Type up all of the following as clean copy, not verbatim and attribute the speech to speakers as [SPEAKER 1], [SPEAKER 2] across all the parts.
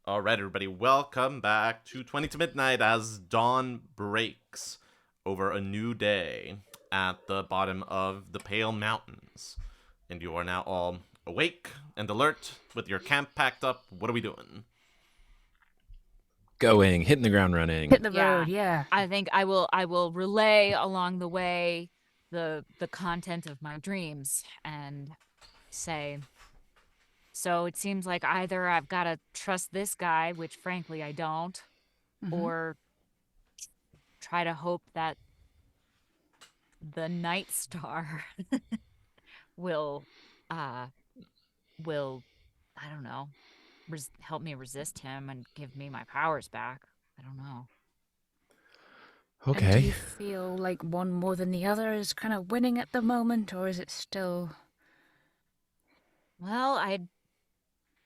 [SPEAKER 1] All right, everybody, welcome back to 20 to Midnight as dawn breaks over a new day at the bottom of the Pale Mountains. And you are now all awake and alert with your camp packed up. What are we doing?
[SPEAKER 2] Going, hitting the ground running.
[SPEAKER 3] Hit the road, yeah.
[SPEAKER 4] I think I will relay along the way the content of my dreams and say, so it seems like either I've got to trust this guy, which frankly I don't, or try to hope that the Night Star will I don't know, help me resist him and give me my powers back. I don't know.
[SPEAKER 3] And do
[SPEAKER 2] Okay.
[SPEAKER 3] you feel like one more than the other is kind of winning at the moment, or is it still...
[SPEAKER 4] Well,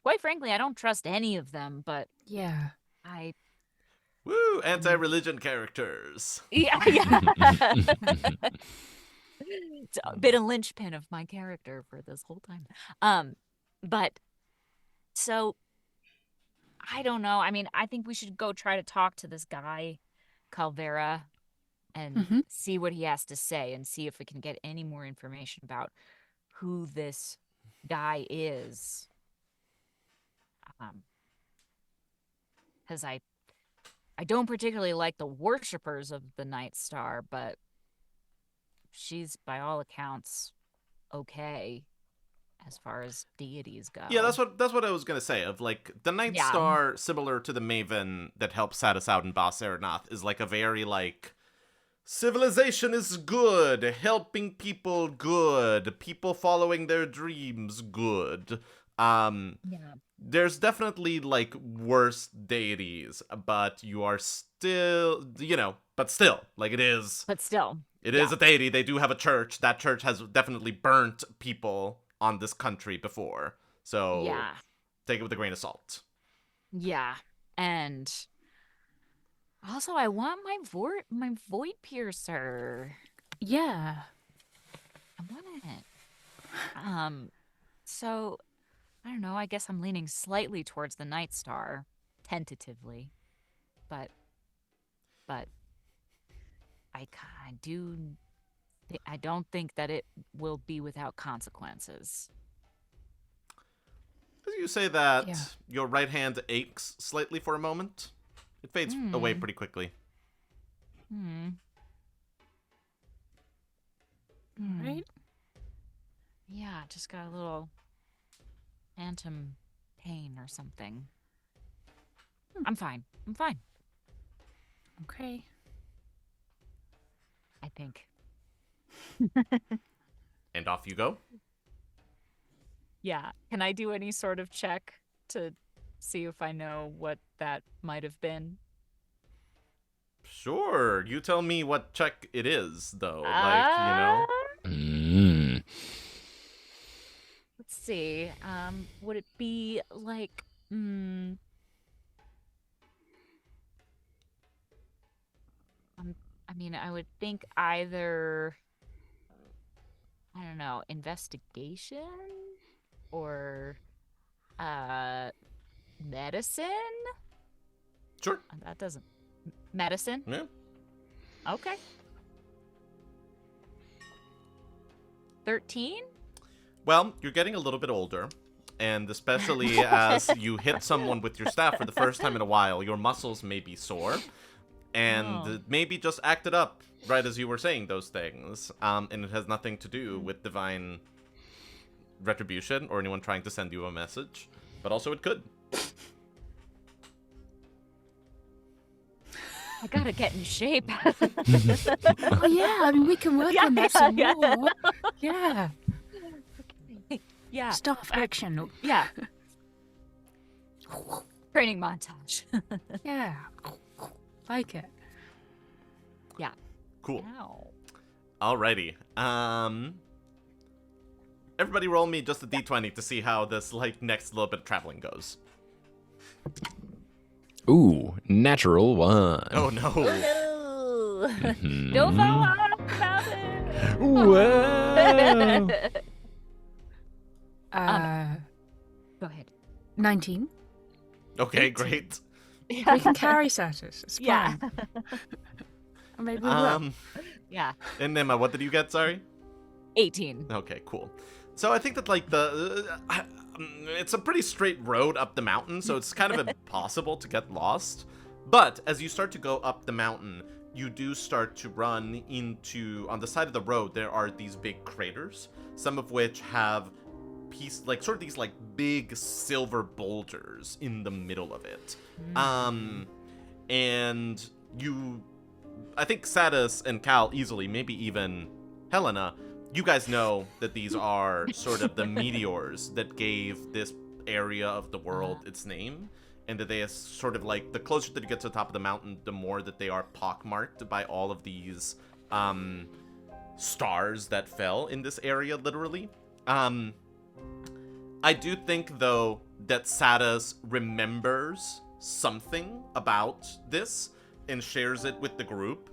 [SPEAKER 4] quite frankly, I don't trust any of them, but
[SPEAKER 3] Yeah.
[SPEAKER 1] Woo! Anti-religion characters.
[SPEAKER 4] Yeah. It's been a linchpin of my character for this whole time. But so I don't know. I mean, I think we should go try to talk to this guy, Calvera, and see what he has to say and see if we can get any more information about who this guy is. Because I don't particularly like the worshippers of the Night Star, but she's by all accounts okay as far as deities go.
[SPEAKER 1] Yeah, that's what I was gonna say. Of like the Night Star, similar to the Maven that helps Satus out in Bas Ernath, is like a very like civilization is good, helping people good, people following their dreams good. There's definitely like worse deities, but you are still, but still, like it is.
[SPEAKER 4] But still.
[SPEAKER 1] It is a deity. They do have a church. That church has definitely burnt people on this country before. So take it with a grain of salt.
[SPEAKER 4] Yeah. And also I want my void piercer.
[SPEAKER 3] Yeah.
[SPEAKER 4] I want it. So I don't know, I guess I'm leaning slightly towards the Night Star, tentatively. But I don't think that it will be without consequences.
[SPEAKER 1] As you say that, your right hand aches slightly for a moment. It fades away pretty quickly.
[SPEAKER 3] Right?
[SPEAKER 4] Yeah, just got a little phantom pain or something. I'm fine.
[SPEAKER 3] Okay.
[SPEAKER 4] I think.
[SPEAKER 1] And off you go.
[SPEAKER 4] Yeah. Can I do any sort of check to see if I know what that might have been?
[SPEAKER 1] Sure. You tell me what check it is, though.
[SPEAKER 4] Let's see. Would it be like... I mean, I would think either, I don't know, investigation or medicine?
[SPEAKER 1] Sure.
[SPEAKER 4] That doesn't... Medicine?
[SPEAKER 1] Yeah.
[SPEAKER 4] Okay. 13?
[SPEAKER 1] Well, you're getting a little bit older, and especially as you hit someone with your staff for the first time in a while, your muscles may be sore. And maybe just acted up right as you were saying those things. And it has nothing to do with divine retribution or anyone trying to send you a message. But also it could.
[SPEAKER 4] I gotta get in shape.
[SPEAKER 3] Oh, yeah, I mean, we can work on that some more. Yeah.
[SPEAKER 4] Yeah.
[SPEAKER 3] Staff action.
[SPEAKER 4] Yeah. Training montage.
[SPEAKER 3] Yeah. Like it.
[SPEAKER 4] Yeah.
[SPEAKER 1] Cool.
[SPEAKER 4] Ow.
[SPEAKER 1] Alrighty. Everybody roll me just a d20 to see how this next little bit of traveling goes.
[SPEAKER 2] Ooh, natural 1.
[SPEAKER 1] Oh no.
[SPEAKER 4] Don't fall off the mountain.
[SPEAKER 2] Whoa.
[SPEAKER 4] Go ahead.
[SPEAKER 3] 19.
[SPEAKER 1] Okay,
[SPEAKER 4] 18.
[SPEAKER 1] great.
[SPEAKER 3] We can carry Satus. It's
[SPEAKER 4] Yeah.
[SPEAKER 3] fine. Or maybe we will.
[SPEAKER 4] Yeah.
[SPEAKER 1] And Nima, what did you get? Sorry.
[SPEAKER 4] 18.
[SPEAKER 1] Okay, cool. So I think that like it's a pretty straight road up the mountain, so it's kind of impossible to get lost. But as you start to go up the mountain, you do start to run into, on the side of the road, there are these big craters, some of which have these like big silver boulders in the middle of it. And I think Satus and Cal easily, maybe even Helena, you guys know that these are sort of the meteors that gave this area of the world its name, and that they are sort of like, the closer that you get to the top of the mountain, the more that they are pockmarked by all of these stars that fell in this area, literally. I do think, though, that Satus remembers something about this and shares it with the group.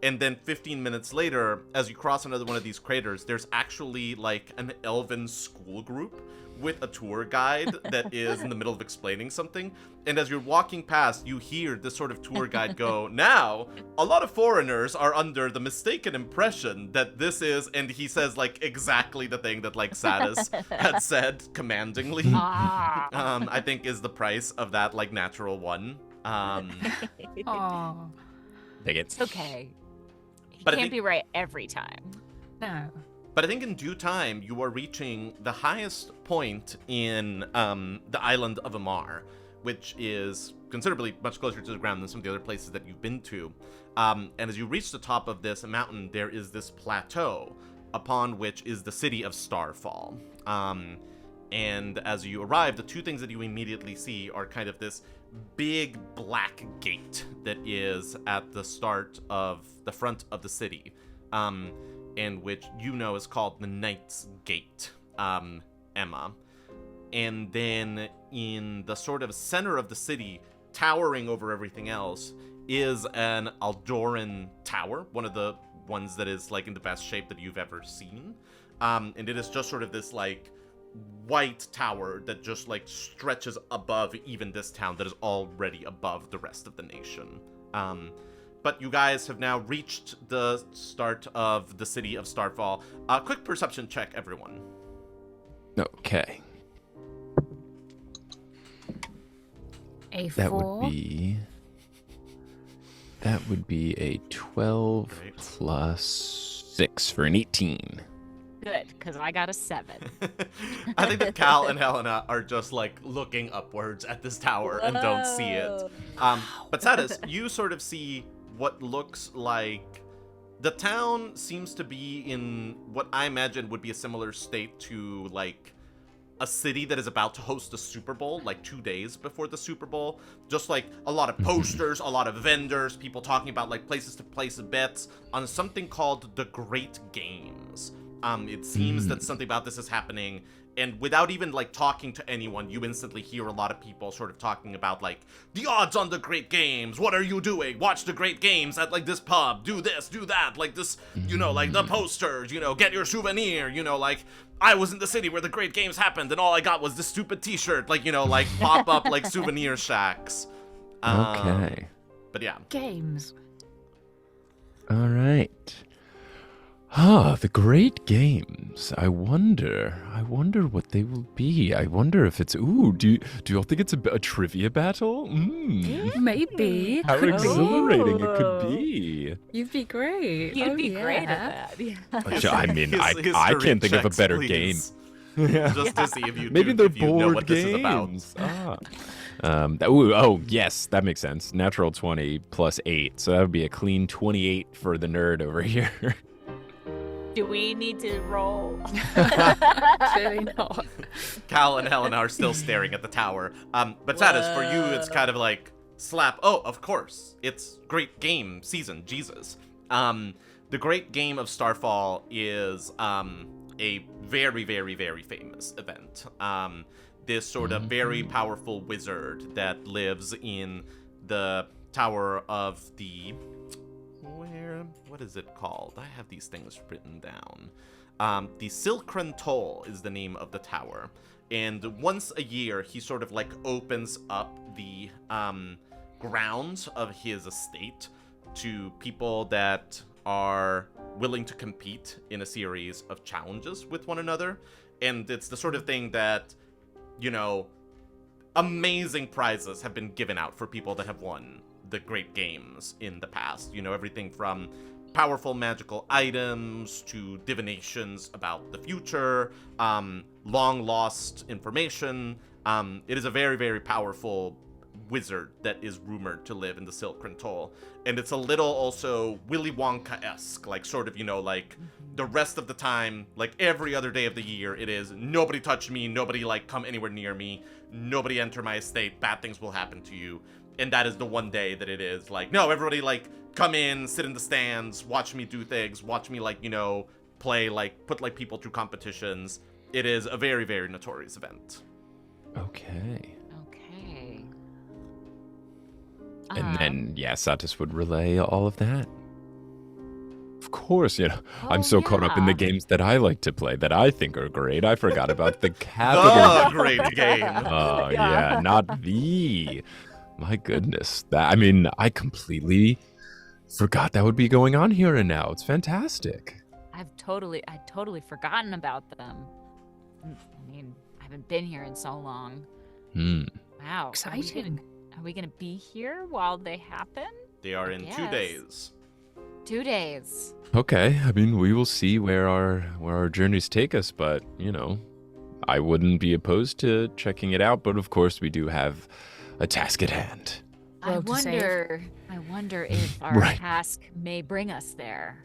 [SPEAKER 1] And then 15 minutes later, as you cross another one of these craters, there's actually like an elven school group with a tour guide that is in the middle of explaining something. And as you're walking past, you hear this sort of tour guide go, "Now, a lot of foreigners are under the mistaken impression that this is," and he says like exactly the thing that like Satus had said commandingly. I think is the price of that like natural one.
[SPEAKER 3] Aww.
[SPEAKER 2] Take it.
[SPEAKER 4] It's okay. He
[SPEAKER 1] But I
[SPEAKER 4] can't
[SPEAKER 1] think-
[SPEAKER 4] be right every time.
[SPEAKER 3] No.
[SPEAKER 1] But I think in due time, you are reaching the highest point in the island of Amar, which is considerably much closer to the ground than some of the other places that you've been to. And as you reach the top of this mountain, there is this plateau upon which is the city of Starfall. And as you arrive, the two things that you immediately see are kind of this big black gate that is at the start of the front of the city, and which you know is called the Knight's Gate, Emma. And then in the sort of center of the city, towering over everything else, is an Aldoran tower, one of the ones that is like in the best shape that you've ever seen. And it is just sort of this like white tower that just like stretches above even this town that is already above the rest of the nation. But you guys have now reached the start of the city of Starfall. Quick perception check, everyone.
[SPEAKER 2] Okay.
[SPEAKER 3] A
[SPEAKER 2] That
[SPEAKER 3] 4.
[SPEAKER 2] would be a 12
[SPEAKER 1] Great.
[SPEAKER 2] plus 6 for an 18.
[SPEAKER 4] Good, because I got a 7.
[SPEAKER 1] I think that Cal and Helena are just like looking upwards at this tower and don't see it. But Satus, you sort of see what looks like the town seems to be in what I imagine would be a similar state to like a city that is about to host a Super Bowl, like 2 days before the Super Bowl. Just like a lot of posters, a lot of vendors, people talking about like places to place bets on something called the Great Games. It seems that something about this is happening, and without even like talking to anyone, you instantly hear a lot of people sort of talking about like the odds on the Great Games. What are you doing? Watch the Great Games at like this pub. Do this, do that. Like this, you know, like the posters. You know, get your souvenir. You know, like I was in the city where the Great Games happened, and all I got was this stupid T-shirt. Like, you know, like pop up like souvenir shacks.
[SPEAKER 2] Okay.
[SPEAKER 1] But yeah.
[SPEAKER 3] Games.
[SPEAKER 2] All right. Ah, the Great Games. I wonder what they will be. I wonder if it's, do you all think it's a trivia battle?
[SPEAKER 3] Maybe.
[SPEAKER 2] How
[SPEAKER 3] Could be.
[SPEAKER 2] exhilarating it could be.
[SPEAKER 3] You'd be great.
[SPEAKER 4] You'd
[SPEAKER 3] Oh,
[SPEAKER 4] be
[SPEAKER 3] yeah.
[SPEAKER 4] great at that. Yeah.
[SPEAKER 2] I mean, I
[SPEAKER 1] History
[SPEAKER 2] can't think of a
[SPEAKER 1] checks,
[SPEAKER 2] better
[SPEAKER 1] please.
[SPEAKER 2] game.
[SPEAKER 1] Just to see if you
[SPEAKER 2] Maybe
[SPEAKER 1] do,
[SPEAKER 2] they're
[SPEAKER 1] if you know
[SPEAKER 2] board
[SPEAKER 1] what this is about.
[SPEAKER 2] games. Oh, yes, that makes sense. Natural 20 plus 8. So that would be a clean 28 for the nerd over here.
[SPEAKER 4] Do we need to roll?
[SPEAKER 3] Clearly not.
[SPEAKER 1] Cal and Helena are still staring at the tower. But Satus, for you, it's kind of like slap. Oh, of course, it's Great Game season. Jesus. The Great Game of Starfall is a very, very, very famous event. This sort of very powerful wizard that lives in the Tower of the... What is it called? I have these things written down. The Silkran Toll is the name of the tower. And once a year, he sort of like opens up the grounds of his estate to people that are willing to compete in a series of challenges with one another. And it's the sort of thing that, you know, amazing prizes have been given out for people that have won the great games in the past. You know, everything from powerful magical items to divinations about the future, long lost information. It is a very, very powerful wizard that is rumored to live in the Silkran Toll. And it's a little also Willy Wonka-esque, like sort of, you know, like the rest of the time, like every other day of the year, it is nobody touch me, nobody like come anywhere near me, nobody enter my estate, bad things will happen to you. And that is the one day that it is like, no, everybody like come in, sit in the stands, watch me do things, watch me like, you know, play, like put like people through competitions. It is a very, very notorious event.
[SPEAKER 2] Okay.
[SPEAKER 4] Okay.
[SPEAKER 2] And then, yeah, Satus would relay all of that. Of course, you know, I'm so caught up in the games that I like to play that I think are great. I forgot about the capital.
[SPEAKER 1] The great game.
[SPEAKER 2] Oh, yeah, not the. My goodness. That, I mean, I completely forgot that would be going on here and now. It's fantastic.
[SPEAKER 4] I'd totally forgotten about them. I mean, I haven't been here in so long. Wow.
[SPEAKER 3] Exciting.
[SPEAKER 4] Are we gonna be here while they happen?
[SPEAKER 1] They are in 2 days.
[SPEAKER 4] 2 days.
[SPEAKER 2] Okay, I mean, we will see where our journeys take us, but, you know, I wouldn't be opposed to checking it out, but of course we do have a task at hand.
[SPEAKER 4] I wonder if our task may bring us there.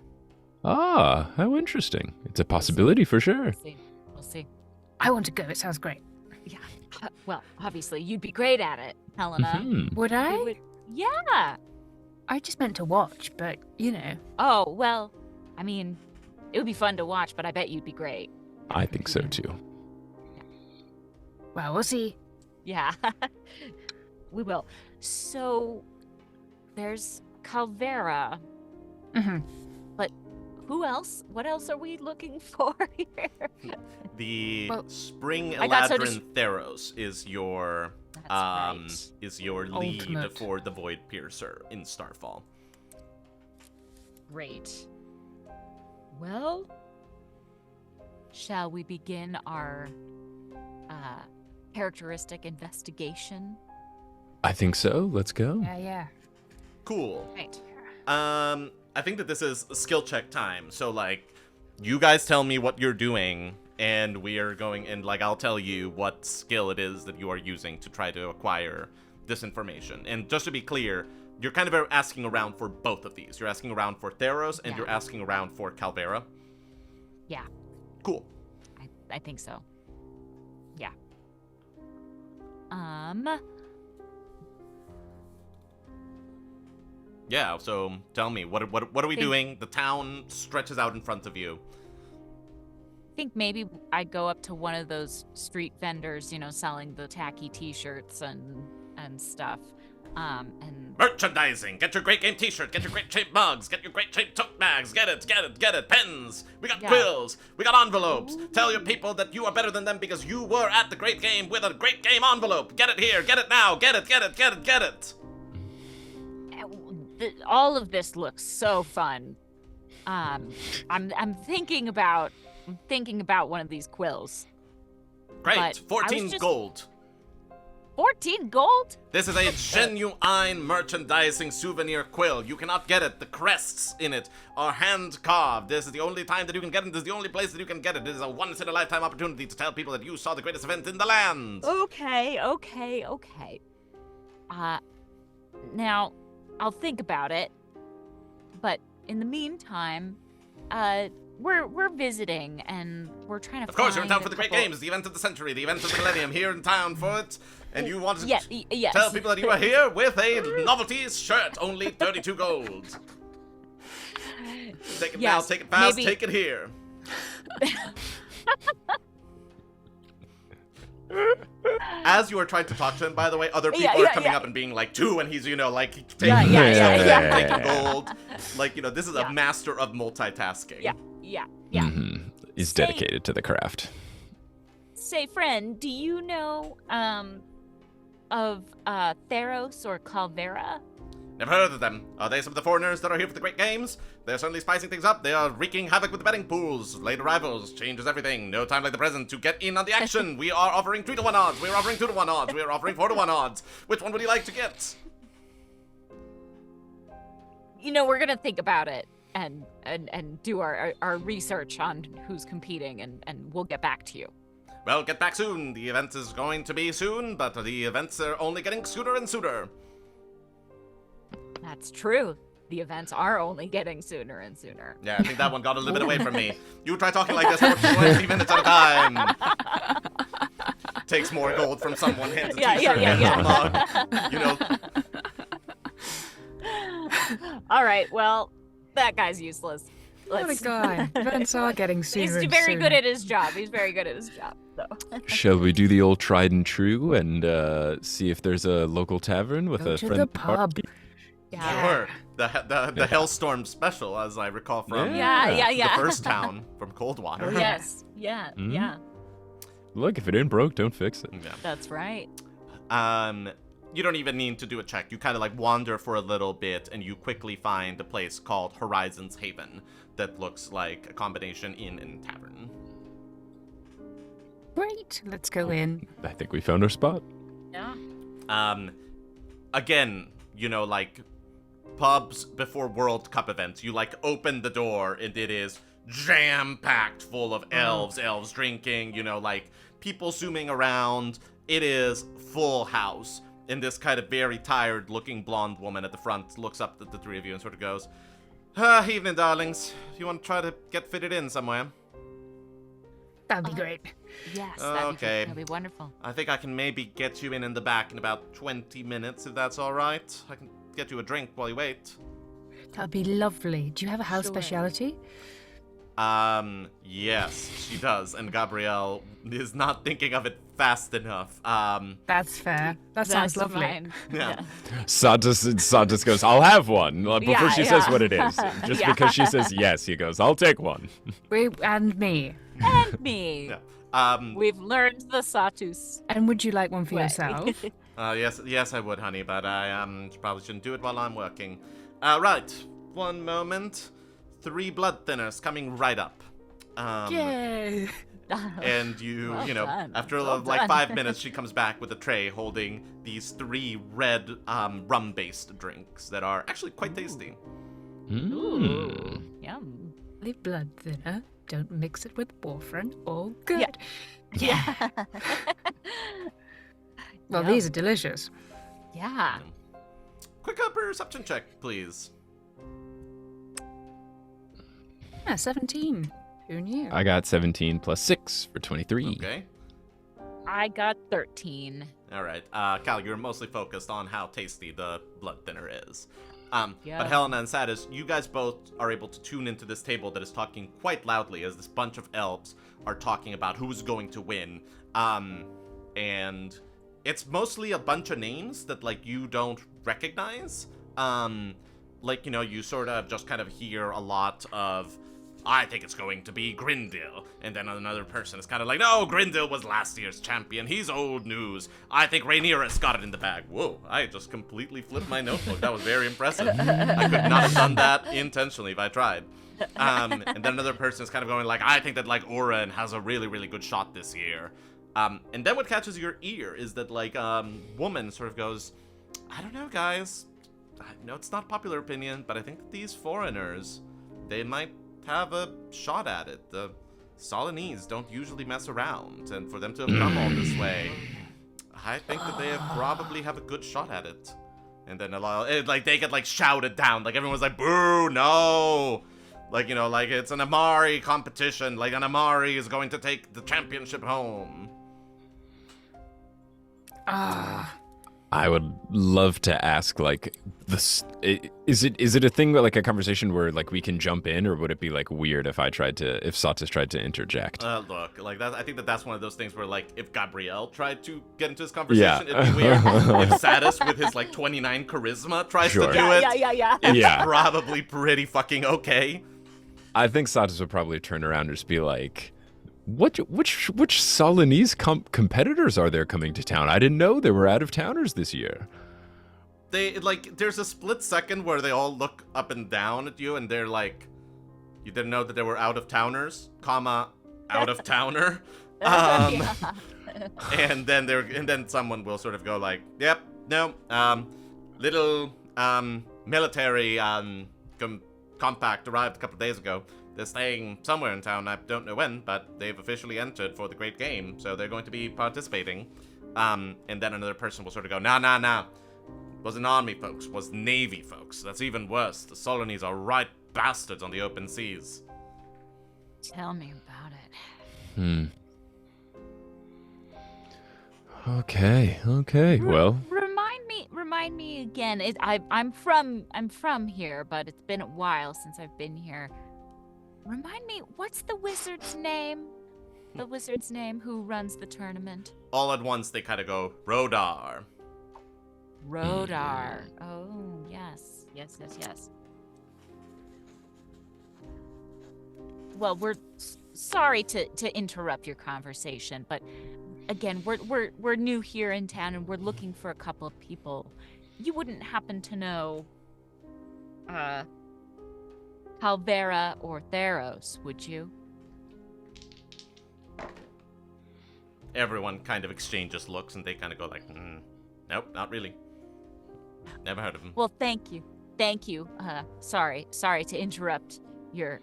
[SPEAKER 2] Ah, how interesting. It's a possibility for sure.
[SPEAKER 4] We'll see.
[SPEAKER 3] I want to go. It sounds great.
[SPEAKER 4] Yeah. Well, obviously, you'd be great at it, Helena.
[SPEAKER 3] Would I?
[SPEAKER 4] Yeah.
[SPEAKER 3] I just meant to watch, but, you know.
[SPEAKER 4] Oh, well, I mean, it would be fun to watch, but I bet you'd be great.
[SPEAKER 2] I think so, too.
[SPEAKER 3] Well, we'll see.
[SPEAKER 4] Yeah. We will. So, there's Calvera. But who else? What else are we looking for here?
[SPEAKER 1] The Spring
[SPEAKER 4] I got so
[SPEAKER 1] Eladrin Theros is your is your lead
[SPEAKER 3] Ultimate.
[SPEAKER 1] for the Void Piercer in Starfall.
[SPEAKER 4] Great. Well, shall we begin our characteristic investigation?
[SPEAKER 2] I think so. Let's go.
[SPEAKER 3] Yeah.
[SPEAKER 1] Cool.
[SPEAKER 4] Right.
[SPEAKER 1] I think that this is skill check time. So like, you guys tell me what you're doing, and we are going, and like I'll tell you what skill it is that you are using to try to acquire this information. And just to be clear, you're kind of asking around for both of these. You're asking around for Theros, and you're asking around for Calvera.
[SPEAKER 4] Yeah.
[SPEAKER 1] Cool.
[SPEAKER 4] I think so. Yeah.
[SPEAKER 1] Yeah, so tell me, what are we doing? The town stretches out in front of you.
[SPEAKER 4] I think maybe I go up to one of those street vendors, you know, selling the tacky t-shirts and stuff. And
[SPEAKER 1] Merchandising! Get your great game t-shirt, get your great shaped mugs, get your great shaped tote bags, get it, pens! We got quills, we got envelopes! Tell your people that you are better than them because you were at the great game with a great game envelope! Get it here, get it now, get it!
[SPEAKER 4] all of this looks so fun. I'm thinking about one of these quills.
[SPEAKER 1] Great, 14 gold.
[SPEAKER 4] 14 gold?
[SPEAKER 1] This is a genuine merchandising souvenir quill. You cannot get it. The crests in it are hand carved. This is the only time that you can get it. This is the only place that you can get it. It is a once-in-a-lifetime opportunity to tell people that you saw the greatest event in the land.
[SPEAKER 4] Okay. Now, I'll think about it. But in the meantime, we're visiting and we're trying to.
[SPEAKER 1] Of course, you're in town for the great games, the event of the century, the event of the millennium. Here in town for it, and you want to tell people that you are here with a novelty shirt, only 32 gold. Take it now, take it fast, take it here. As you are trying to talk to him, by the way, other people are coming up and being like, 2, and he's, taking gold. Like, this is a master of multitasking.
[SPEAKER 4] Yeah.
[SPEAKER 2] Mm-hmm. He's dedicated to the craft.
[SPEAKER 4] say, friend, do you know of Theros or Calvera?
[SPEAKER 1] Never heard of them. Are they some of the foreigners that are here for the great games? They're certainly spicing things up. They are wreaking havoc with the betting pools. Late arrivals changes everything. No time like the present to get in on the action. We are offering 3-to-1 odds. We are offering 2-to-1 odds. We are offering 4-to-1 odds. Which one would you like to get?
[SPEAKER 4] We're gonna think about it and do our research on who's competing, and we'll get back to you.
[SPEAKER 1] Well, get back soon. The event is going to be soon, but the events are only getting sooner and sooner.
[SPEAKER 4] That's true. The events are only getting sooner and sooner.
[SPEAKER 1] Yeah, I think that one got a little bit away from me. You try talking like this for 20 minutes at a time. Takes more gold from someone, hands a t-shirt, hands a mug.
[SPEAKER 4] All right, well, that guy's useless.
[SPEAKER 3] What a guy. Events are getting sooner.
[SPEAKER 4] He's very good at his job. So.
[SPEAKER 2] Shall we do the old tried and true and see if there's a local tavern with
[SPEAKER 3] Go
[SPEAKER 2] a
[SPEAKER 3] to
[SPEAKER 2] friend?
[SPEAKER 3] the pub.
[SPEAKER 4] Yeah.
[SPEAKER 1] Sure. The Hellstorm special, as I recall from
[SPEAKER 4] Yeah.
[SPEAKER 1] the first town from Coldwater.
[SPEAKER 4] Yes. Yeah.
[SPEAKER 2] Mm.
[SPEAKER 4] Yeah.
[SPEAKER 2] Look, if it ain't broke, don't fix it.
[SPEAKER 1] Yeah.
[SPEAKER 4] That's right.
[SPEAKER 1] You don't even need to do a check. You kind of like wander for a little bit, and you quickly find a place called Horizon's Haven that looks like a combination inn and tavern.
[SPEAKER 3] Great. Let's go in.
[SPEAKER 2] I think we found our spot.
[SPEAKER 4] Yeah.
[SPEAKER 1] Again, like pubs before World Cup events, you like open the door and it is jam-packed full of elves drinking, like people zooming around. It is full house. And this kind of very tired looking blonde woman at the front looks up at the three of you and sort of goes, evening, darlings. You want to try to get fitted in somewhere?
[SPEAKER 3] That'd be great.
[SPEAKER 4] Yes.
[SPEAKER 1] Okay.
[SPEAKER 4] That'd be wonderful.
[SPEAKER 1] I think I can maybe get you in the back in about 20 minutes, if that's all right. I can get you a drink while you wait.
[SPEAKER 3] That'd be lovely. Do you have a house
[SPEAKER 4] Sure.
[SPEAKER 3] speciality?
[SPEAKER 1] Yes, she does. And Gabriel is not thinking of it fast enough.
[SPEAKER 3] That's fair. That sounds
[SPEAKER 4] That's
[SPEAKER 3] lovely.
[SPEAKER 4] fine.
[SPEAKER 1] Yeah.
[SPEAKER 2] Satus goes, I'll have one. Before she says what it is. Just
[SPEAKER 4] Yeah.
[SPEAKER 2] because she says yes, he goes, I'll take one.
[SPEAKER 3] And me.
[SPEAKER 4] And me.
[SPEAKER 1] Yeah.
[SPEAKER 4] We've learned the Satus.
[SPEAKER 3] And would you like one for
[SPEAKER 4] way.
[SPEAKER 3] yourself?
[SPEAKER 1] Yes, I would, honey, but I probably shouldn't do it while I'm working. Right. One moment. 3 blood thinners coming right up.
[SPEAKER 3] Yay.
[SPEAKER 1] And
[SPEAKER 4] Well done.
[SPEAKER 1] after
[SPEAKER 4] Well
[SPEAKER 1] like
[SPEAKER 4] done.
[SPEAKER 1] 5 minutes, she comes back with a tray holding these 3 red rum-based drinks that are actually quite tasty.
[SPEAKER 2] Mm.
[SPEAKER 4] Yum.
[SPEAKER 3] Leave blood thinner. Don't mix it with boyfriend. All good.
[SPEAKER 4] Yeah.
[SPEAKER 3] Well,
[SPEAKER 4] Yum.
[SPEAKER 3] these are delicious.
[SPEAKER 4] Yeah.
[SPEAKER 1] Quick perception check, please.
[SPEAKER 3] Yeah, 17. Who knew?
[SPEAKER 2] I got 17 plus 6 for 23.
[SPEAKER 1] Okay.
[SPEAKER 4] I got 13.
[SPEAKER 1] All right. Cal, you're mostly focused on how tasty the blood thinner is.
[SPEAKER 4] Yeah.
[SPEAKER 1] But Helena and Satus, you guys both are able to tune into this table that is talking quite loudly as this bunch of elves are talking about who's going to win. And it's mostly a bunch of names that, like, you don't recognize. You sort of just kind of hear a lot of, I think it's going to be Grindil. And then another person is kind of like, no, Grindil was last year's champion. He's old news. I think Rhaenyra's got it in the bag. Whoa, I just completely flipped my notebook. That was very impressive. I could not have done that intentionally if I tried. And then another person is kind of going like, I think that, like, Oren has a really, really good shot this year. And then what catches your ear is that, like, woman sort of goes, I don't know, guys. I know it's not popular opinion, but I think these foreigners, they might have a shot at it. The Solanese don't usually mess around, and for them to have come all this way, I think that they probably have a good shot at it. And then they get like shouted down, like everyone's like, boo, no! Like, like it's an Amari competition, like an Amari is going to take the championship home.
[SPEAKER 2] I would love to ask, like, this. Is it a thing like a conversation where like we can jump in, or would it be like weird if Satus tried to interject?
[SPEAKER 1] Look, like that. I think that's one of those things where, like, if Gabriel tried to get into this conversation, it'd be weird. If Satus with his like 29 charisma tries to do it,
[SPEAKER 4] Yeah.
[SPEAKER 1] it's probably pretty fucking okay.
[SPEAKER 2] I think Satus would probably turn around and just be like, Which Solanese competitors are there coming to town? I didn't know there were out-of-towners this year.
[SPEAKER 1] There's a split second where they all look up and down at you, and they're like, you didn't know that there were out-of-towners, out-of-towner? And then someone will sort of go like, yep, no, little, military, compact arrived a couple of days ago. They're staying somewhere in town, I don't know when, but they've officially entered for the great game, so they're going to be participating. And then another person will sort of go, nah. Wasn't army folks, was navy folks. That's even worse. The Solanese are right bastards on the open seas.
[SPEAKER 4] Tell me about it.
[SPEAKER 2] Okay, well.
[SPEAKER 4] Remind me again. I'm from here, but it's been a while since I've been here. Remind me, what's the wizard's name? The wizard's name who runs the tournament?
[SPEAKER 1] All at once, they kind of go, Rodar.
[SPEAKER 4] Rodar. Oh, yes. Well, we're sorry to interrupt your conversation, but again, we're new here in town and we're looking for a couple of people. You wouldn't happen to know Calvera or Theros, would you?
[SPEAKER 1] Everyone kind of exchanges looks and they kind of go like, nope, not really. Never heard of him.
[SPEAKER 4] Well, thank you. Sorry to interrupt your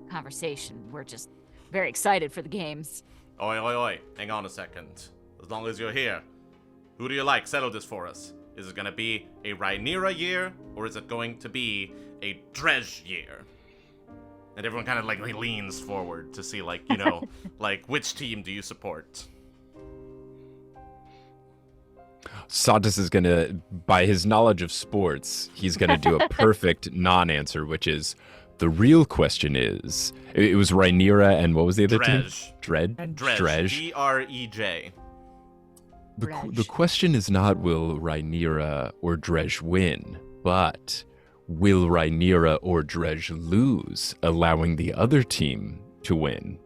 [SPEAKER 4] conversation. We're just very excited for the games.
[SPEAKER 1] Oi. Hang on a second. As long as you're here, who do you like? Settle this for us. Is it going to be a Rhaenyra year, or is it going to be a Drej year? And everyone kind of like leans forward to see like, like which team do you support?
[SPEAKER 2] Satus is gonna, by his knowledge of sports, he's gonna do a perfect non-answer, which is, the real question is, it was Rhaenyra and what was the other team? Drej. Drej. The question is not will Rhaenyra or Drej win, but will Rhaenyra or Drej lose, allowing the other team to win?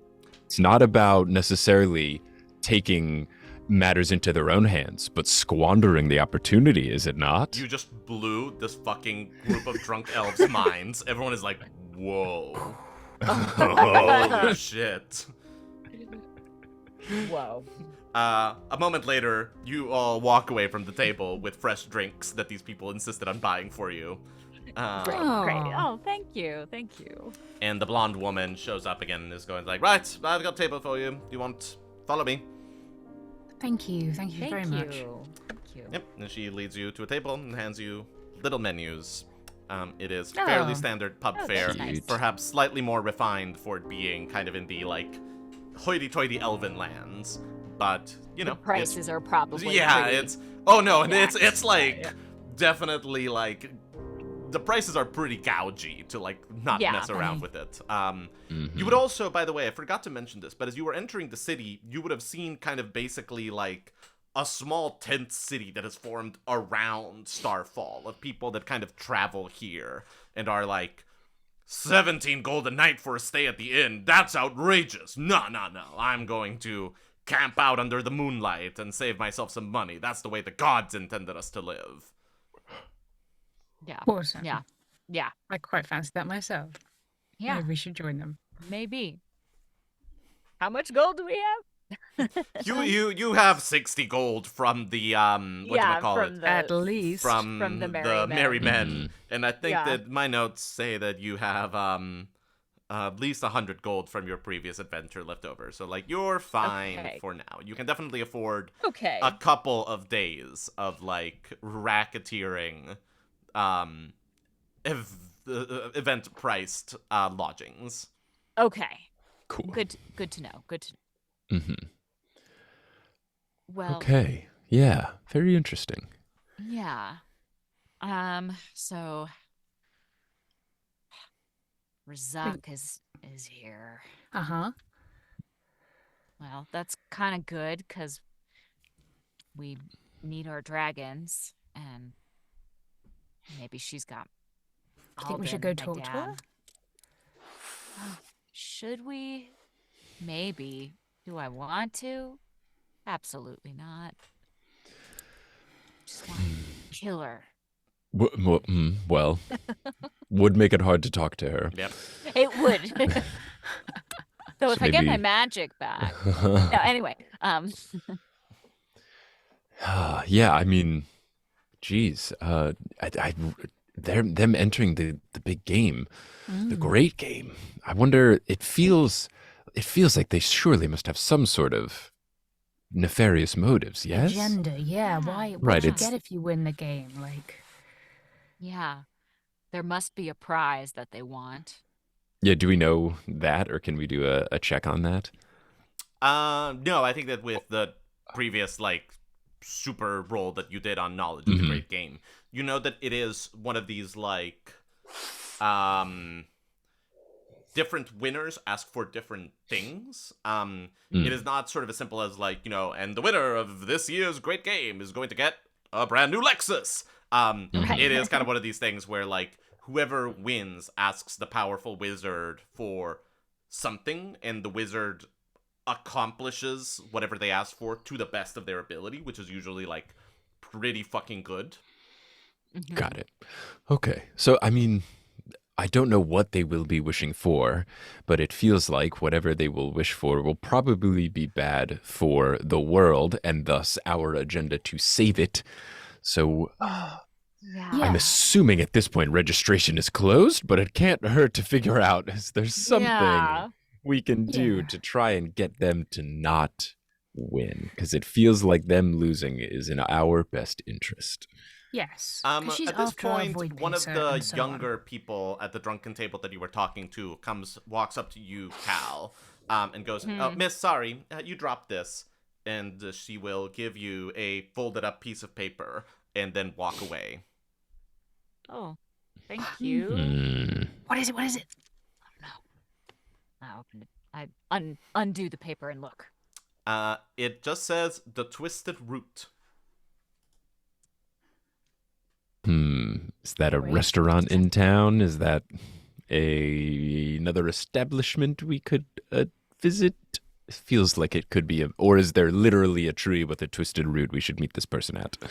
[SPEAKER 2] It's not about necessarily taking matters into their own hands, but squandering the opportunity, is it not?
[SPEAKER 1] You just blew this fucking group of drunk elves' minds. Everyone is like, whoa. Holy shit.
[SPEAKER 4] Whoa.
[SPEAKER 1] A moment later, you all walk away from the table with fresh drinks that these people insisted on buying for you.
[SPEAKER 4] Great. Oh, thank you.
[SPEAKER 1] And the blonde woman shows up again and is going like, right, I've got a table for you. You want, follow me.
[SPEAKER 3] Thank you very much.
[SPEAKER 4] Thank you.
[SPEAKER 1] Yep, and she leads you to a table and hands you little menus. It is fairly standard pub fare,
[SPEAKER 4] nice.
[SPEAKER 1] Perhaps slightly more refined for it being kind of in the, like, hoity-toity elven lands. But,
[SPEAKER 4] the prices are probably
[SPEAKER 1] it's... Oh, no, and it's like, definitely, like... The prices are pretty gougy to, like, not mess around with it. You would also, by the way, I forgot to mention this, but as you were entering the city, you would have seen kind of basically, like, a small tent city that has formed around Starfall of people that kind of travel here and are like, 17 gold a night for a stay at the inn? That's outrageous. No. I'm going to camp out under the moonlight and save myself some money. That's the way the gods intended us to live.
[SPEAKER 4] Yeah.
[SPEAKER 3] Awesome.
[SPEAKER 4] Yeah.
[SPEAKER 3] I quite fancy that myself.
[SPEAKER 4] Yeah.
[SPEAKER 3] Maybe we should join them.
[SPEAKER 4] Maybe. How much gold do we have?
[SPEAKER 1] You have 60 gold from the
[SPEAKER 3] At least
[SPEAKER 1] from the merry men. And I think that my notes say that you have at least 100 gold from your previous adventure left over. So like you're fine for now. You can definitely afford a couple of days of like racketeering event priced lodgings.
[SPEAKER 4] Okay.
[SPEAKER 2] Cool.
[SPEAKER 4] Good to know.
[SPEAKER 2] Mm-hmm.
[SPEAKER 4] Well.
[SPEAKER 2] Okay. Yeah. Very interesting.
[SPEAKER 4] Yeah. So Rzak is here.
[SPEAKER 3] Uh-huh.
[SPEAKER 4] Well, that's kind of good because we need our dragons, and maybe she's got.
[SPEAKER 3] I think we should go talk to her.
[SPEAKER 4] Should we? Maybe. Do I want to? Absolutely not. Just want to kill her.
[SPEAKER 2] Well, would make it hard to talk to her.
[SPEAKER 1] Yep.
[SPEAKER 4] It would. So if I get my
[SPEAKER 2] maybe-
[SPEAKER 4] magic back. No, anyway.
[SPEAKER 2] Yeah, I mean, geez, them entering the big game, the great game. I wonder. It feels like they surely must have some sort of nefarious motives. Yes.
[SPEAKER 3] Agenda, yeah. Why?
[SPEAKER 2] Right,
[SPEAKER 3] What you
[SPEAKER 2] it's-
[SPEAKER 3] get if you win the game? Like,
[SPEAKER 4] Yeah. There must be a prize that they want.
[SPEAKER 2] Yeah. Do we know that, or can we do a check on that?
[SPEAKER 1] No, I think that with the previous like super roll that you did on knowledge of the great game, you know that it is one of these like different winners ask for different things. It is not sort of as simple as like, and the winner of this year's great game is going to get a brand new Lexus. It is kind of one of these things where like whoever wins asks the powerful wizard for something, and the wizard accomplishes whatever they ask for to the best of their ability, which is usually like pretty fucking good.
[SPEAKER 2] Got it. Okay. So, I mean, I don't know what they will be wishing for, but it feels like whatever they will wish for will probably be bad for the world and thus our agenda to save it. So,
[SPEAKER 4] Yeah.
[SPEAKER 2] I'm assuming at this point registration is closed, but it can't hurt to figure out is there something we can do
[SPEAKER 3] Yeah.
[SPEAKER 2] to try and get them to not win, because it feels like them losing is in our best interest.
[SPEAKER 3] yes. 'Cause she's
[SPEAKER 1] At this
[SPEAKER 3] after our
[SPEAKER 1] point,
[SPEAKER 3] void
[SPEAKER 1] one of
[SPEAKER 3] pacer
[SPEAKER 1] the
[SPEAKER 3] and so on.
[SPEAKER 1] younger people at the drunken table that you were talking to walks up to you, Cal, and goes, "Oh, Miss, sorry, you dropped this," and she will give you a folded up piece of paper and then walk away.
[SPEAKER 4] Oh, thank you.
[SPEAKER 3] What is it? What is it?
[SPEAKER 4] I opened it. I undo the paper and look.
[SPEAKER 1] It just says the twisted root.
[SPEAKER 2] Is that a
[SPEAKER 3] Great.
[SPEAKER 2] restaurant in town? Is that another establishment we could visit? It feels like it could be or is there literally a tree with a twisted root we should meet this person at?
[SPEAKER 3] We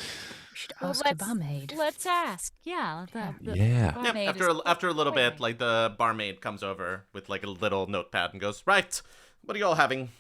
[SPEAKER 3] should
[SPEAKER 4] Well,
[SPEAKER 3] ask the barmaid.
[SPEAKER 4] Let's ask. Yeah. The
[SPEAKER 2] Yeah.
[SPEAKER 4] barmaid
[SPEAKER 1] After
[SPEAKER 4] is
[SPEAKER 1] after a little bit,
[SPEAKER 4] waiting.
[SPEAKER 1] like the barmaid comes over with like a little notepad and goes, "Right, what are y'all having?"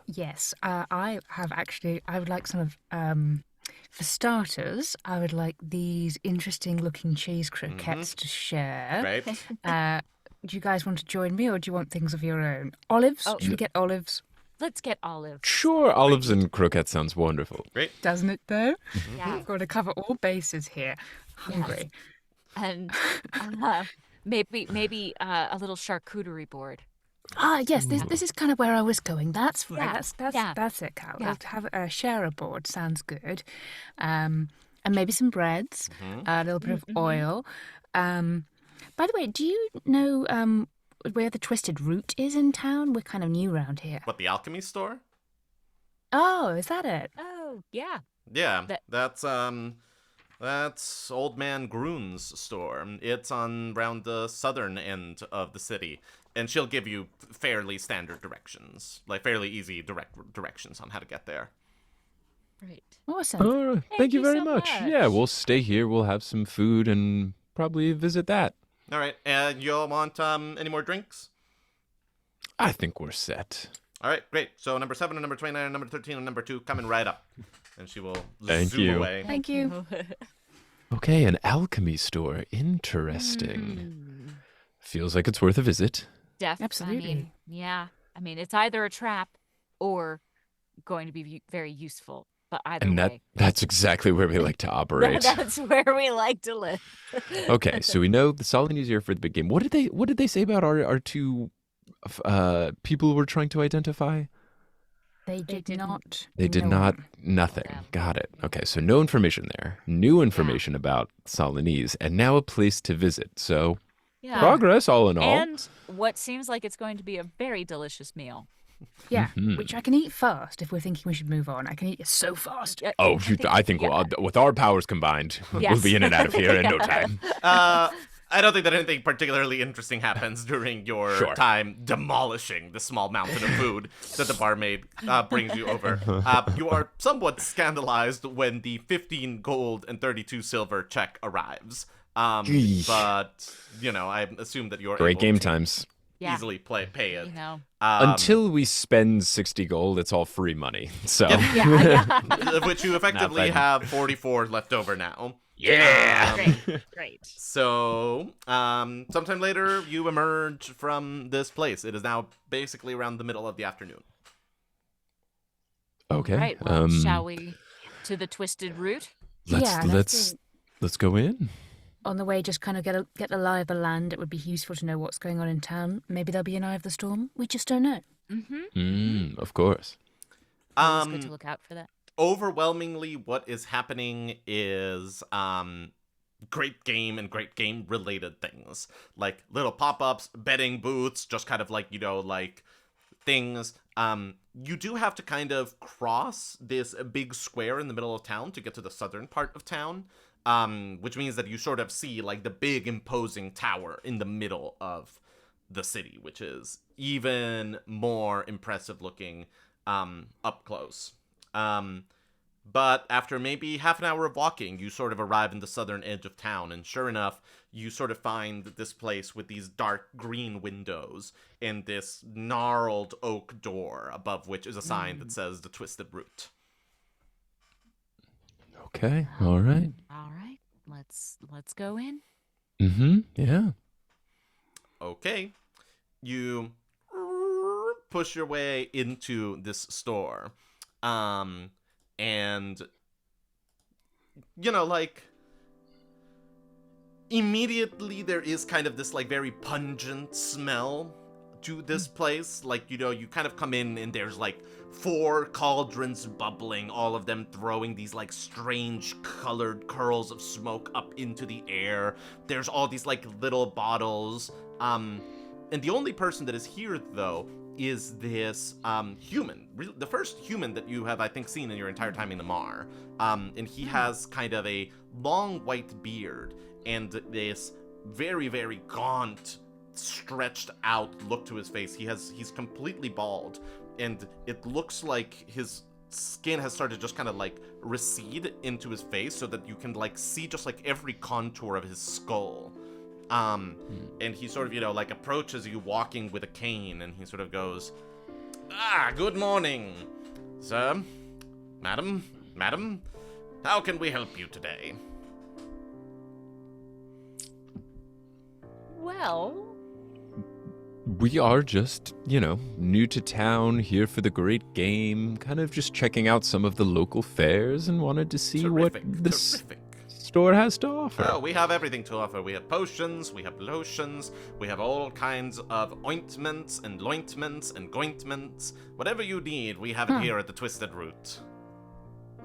[SPEAKER 3] Yes, I have actually. I would like some of. For starters, I would like these interesting-looking cheese croquettes to share.
[SPEAKER 1] Right?
[SPEAKER 3] Do you guys want to join me, or do you want things of your own? Olives?
[SPEAKER 4] Oh.
[SPEAKER 3] Should we get olives?
[SPEAKER 4] Let's get olives.
[SPEAKER 2] Sure, olives and croquettes sounds wonderful.
[SPEAKER 1] Great.
[SPEAKER 3] Doesn't it though?
[SPEAKER 4] Yeah.
[SPEAKER 3] We've got to cover all bases here. Hungry.
[SPEAKER 4] And maybe a little charcuterie board.
[SPEAKER 3] Ah, yes. This is kind of where I was going. That's right.
[SPEAKER 4] Yeah.
[SPEAKER 3] That's it, Cal.
[SPEAKER 4] Yeah.
[SPEAKER 3] Let's have a share board. Sounds good. And maybe some breads. A little bit of oil. By the way, do you know where the Twisted Root is in town? We're kind of new around here.
[SPEAKER 1] What, the alchemy store?
[SPEAKER 3] Oh, is that it?
[SPEAKER 4] Oh, yeah.
[SPEAKER 1] Yeah,
[SPEAKER 4] That-
[SPEAKER 1] that's Old Man Groon's store. It's around the southern end of the city, and she'll give you fairly standard directions, like fairly easy directions on how to get there.
[SPEAKER 4] Right.
[SPEAKER 3] Awesome.
[SPEAKER 2] Thank you very
[SPEAKER 4] so
[SPEAKER 2] much.
[SPEAKER 4] much.
[SPEAKER 2] Yeah, we'll stay here. We'll have some food and probably visit that.
[SPEAKER 1] All right, and y'all want any more drinks?
[SPEAKER 2] I think we're set.
[SPEAKER 1] All right, great. So number 7 and number 29 and number 13 and number 2 coming right up, and she will
[SPEAKER 2] Thank
[SPEAKER 1] zoom
[SPEAKER 2] you.
[SPEAKER 1] away.
[SPEAKER 3] Thank you.
[SPEAKER 2] Okay, an alchemy store. Interesting. Feels like it's worth a visit.
[SPEAKER 4] Definitely.
[SPEAKER 3] Absolutely.
[SPEAKER 4] Yeah. I mean, it's either a trap or going to be very useful. But either
[SPEAKER 2] And
[SPEAKER 4] way,
[SPEAKER 2] that's exactly where we like to operate.
[SPEAKER 4] that's where we like to live.
[SPEAKER 2] Okay, so we know the Solid is here for the big game. What did they say about our two people we're trying to identify?
[SPEAKER 3] They did
[SPEAKER 4] didn't.
[SPEAKER 3] not.
[SPEAKER 2] They did
[SPEAKER 3] know
[SPEAKER 2] not.
[SPEAKER 3] him.
[SPEAKER 2] Nothing.
[SPEAKER 4] Yeah.
[SPEAKER 2] Got it. Okay, so no information there. New information about Solanese, and now a place to visit. So
[SPEAKER 4] Yeah.
[SPEAKER 2] progress, all in all.
[SPEAKER 4] And what seems like it's going to be a very delicious meal.
[SPEAKER 3] Yeah,
[SPEAKER 2] Mhm.
[SPEAKER 3] which I can eat fast if we're thinking we should move on. I can eat it so fast.
[SPEAKER 4] Yeah,
[SPEAKER 2] Oh, I think
[SPEAKER 4] yeah.
[SPEAKER 2] with our powers combined, we'll
[SPEAKER 4] Yes.
[SPEAKER 2] be in and out of here in no time.
[SPEAKER 1] I don't think that anything particularly interesting happens during your time demolishing the small mountain of food that the barmaid brings you over. You are somewhat scandalized when the 15 gold and 32 silver check arrives. But, I assume that you're
[SPEAKER 2] Great
[SPEAKER 1] able
[SPEAKER 2] game
[SPEAKER 1] to
[SPEAKER 2] times.
[SPEAKER 1] easily pay it.
[SPEAKER 2] Until we spend 60 gold, it's all free money. So,
[SPEAKER 1] of which you effectively have 44 left over now.
[SPEAKER 2] Yeah.
[SPEAKER 4] Great.
[SPEAKER 1] So, sometime later, you emerge from this place. It is now basically around the middle of the afternoon.
[SPEAKER 2] Okay.
[SPEAKER 4] Right. Well, shall we to the twisted route?
[SPEAKER 2] Let's go in.
[SPEAKER 3] On the way, just kind of get the lie of the land. It would be useful to know what's going on in town. Maybe there'll be an eye of the storm. We just don't know.
[SPEAKER 2] Of course.
[SPEAKER 4] It's good to look out for that.
[SPEAKER 1] Overwhelmingly, what is happening is great game and great game related things, like little pop-ups, betting booths, just kind of like things. You do have to kind of cross this big square in the middle of town to get to the southern part of town, which means that you sort of see like the big imposing tower in the middle of the city, which is even more impressive looking up close. But after maybe half an hour of walking, you sort of arrive in the southern edge of town, and sure enough, you sort of find this place with these dark green windows and this gnarled oak door, above which is a sign that says the Twisted Route.
[SPEAKER 2] Okay, all right.
[SPEAKER 4] All right, let's go in.
[SPEAKER 2] Yeah.
[SPEAKER 1] Okay. You push your way into this store. And, immediately there is kind of this, very pungent smell to this place. You kind of come in and there's, 4 cauldrons bubbling, all of them throwing these, strange colored curls of smoke up into the air. There's all these, little bottles. And the only person that is here, though, is this human, the first human that you have, I think, seen in your entire time in the Mar. And he has kind of a long white beard and this very, very gaunt, stretched out look to his face. He's completely bald, and it looks like his skin has started just kind of recede into his face so that you can see just every contour of his skull. And he sort of, approaches you walking with a cane, and he sort of goes, good morning, sir, madam, how can we help you today?
[SPEAKER 4] Well,
[SPEAKER 2] we are just, new to town, here for the great game, kind of just checking out some of the local fairs and wanted to see what this store has to offer.
[SPEAKER 1] Oh, we have everything to offer. We have potions, we have lotions, we have all kinds of ointments and lointments and gointments. Whatever you need, we have it here at the Twisted Route.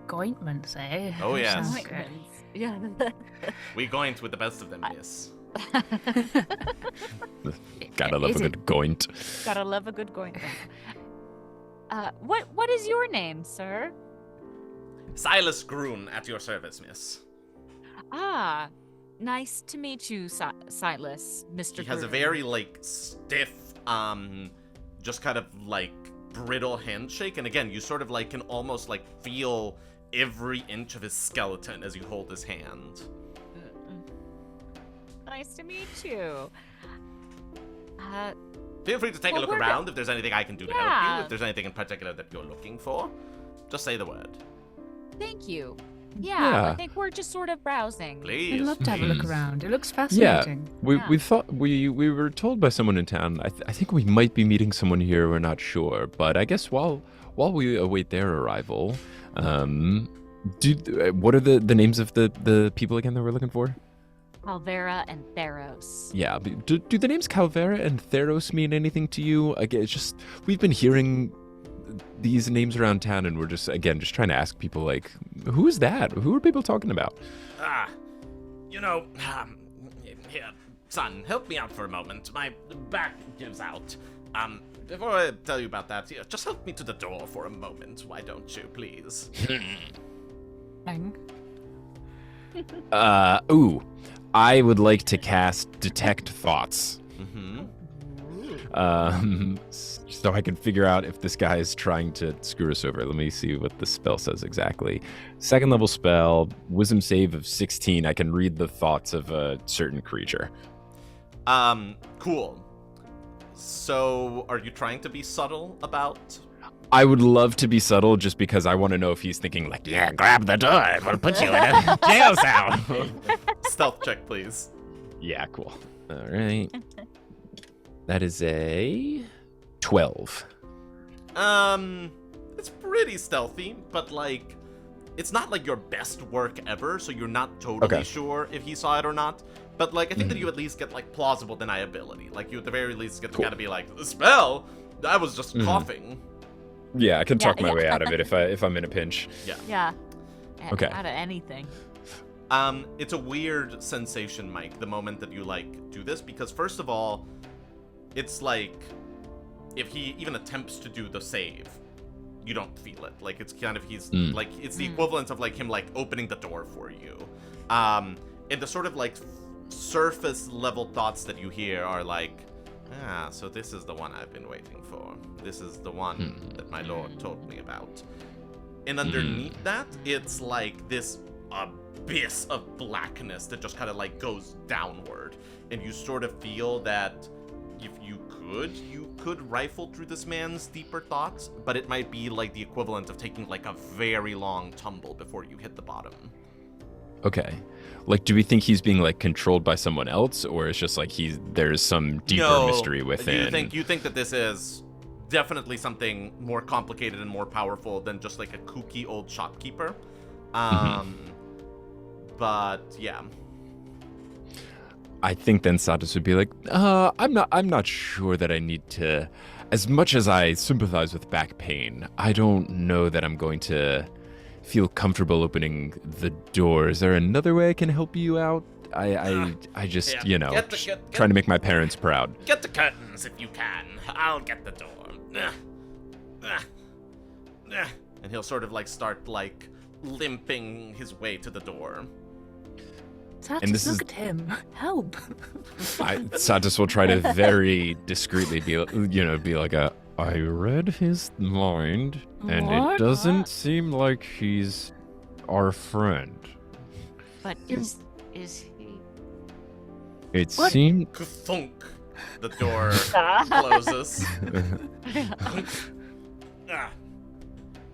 [SPEAKER 3] Gointments, eh?
[SPEAKER 1] Oh, yes.
[SPEAKER 4] ointments. Yeah.
[SPEAKER 1] We goint with the best of them, miss.
[SPEAKER 2] Gotta love a good goint.
[SPEAKER 4] Gotta love a good goint. What is your name, sir?
[SPEAKER 1] Silas Groon, at your service, miss.
[SPEAKER 4] Ah, nice to meet you, Silas, Mr.
[SPEAKER 1] He has a very, stiff, just kind of, brittle handshake. And again, you sort of, can almost, feel every inch of his skeleton as you hold his hand.
[SPEAKER 4] Nice to meet you.
[SPEAKER 1] Feel free to take a look around if there's anything I can do to help you. If there's anything in particular that you're looking for, just say the word.
[SPEAKER 4] Thank you. Yeah, I think we're just sort of browsing.
[SPEAKER 1] Please.
[SPEAKER 3] I'd love to have a look around. It looks fascinating.
[SPEAKER 2] We thought we were told by someone in town. I think we might be meeting someone here. We're not sure, but I guess while we await their arrival, what are the names of the people again that we're looking for?
[SPEAKER 4] Calvera and Theros.
[SPEAKER 2] Yeah, do the names Calvera and Theros mean anything to you? Again, it's just we've been hearing these names around town, and we're just trying to ask people, who is that? Who are people talking about?
[SPEAKER 1] Here, son, help me out for a moment. My back gives out. Before I tell you about that, here, just help me to the door for a moment. Why don't you, please?
[SPEAKER 3] Bang.
[SPEAKER 2] I would like to cast Detect Thoughts. So I can figure out if this guy is trying to screw us over. Let me see what the spell says exactly. Second level spell, wisdom save of 16. I can read the thoughts of a certain creature.
[SPEAKER 1] Cool. So, are you trying to be subtle about?
[SPEAKER 2] I would love to be subtle just because I want to know if he's thinking like, yeah, grab the door, we'll put you in a jail cell.
[SPEAKER 1] Stealth check, please.
[SPEAKER 2] Yeah, cool. All right. That is a 12.
[SPEAKER 1] It's pretty stealthy, but like, it's not like your best work ever, so you're not totally sure if he saw it or not. But like, I think that you at least get like plausible deniability. Like, you at the very least get to kind of be like, the spell? I was just coughing.
[SPEAKER 2] Yeah, I can talk my way out of it if I'm in a pinch.
[SPEAKER 4] Yeah.
[SPEAKER 2] Okay.
[SPEAKER 4] Out of anything.
[SPEAKER 1] It's a weird sensation, Mike, the moment that you like do this, because first of all, it's like if he even attempts to do the save, you don't feel it. Like, it's kind of like it's the equivalent of like him like opening the door for you. And the sort of like surface level thoughts that you hear are like, so this is the one I've been waiting for. This is the one that my lord told me about. And underneath that, it's like this abyss of blackness that just kind of like goes downward. And you sort of feel that if you could rifle through this man's deeper thoughts, but it might be like the equivalent of taking like a very long tumble before you hit the bottom.
[SPEAKER 2] Okay. Like, do we think he's being like controlled by someone else, or it's just like there's some deeper mystery within?
[SPEAKER 1] You think that this is definitely something more complicated and more powerful than just like a kooky old shopkeeper. But yeah.
[SPEAKER 2] I think then Satus would be like, I'm not sure that I need to, as much as I sympathize with back pain, I don't know that I'm going to feel comfortable opening the door. Is there another way I can help you out? I just, trying to make my parents proud.
[SPEAKER 1] Get the curtains if you can. I'll get the door. And he'll sort of like start like limping his way to the door.
[SPEAKER 3] Satus, look at him. Help.
[SPEAKER 2] Satus will try to very discreetly be like I read his mind, and it doesn't seem like he's our friend.
[SPEAKER 4] But is he?
[SPEAKER 2] It seemed.
[SPEAKER 1] Thunk. The door closes.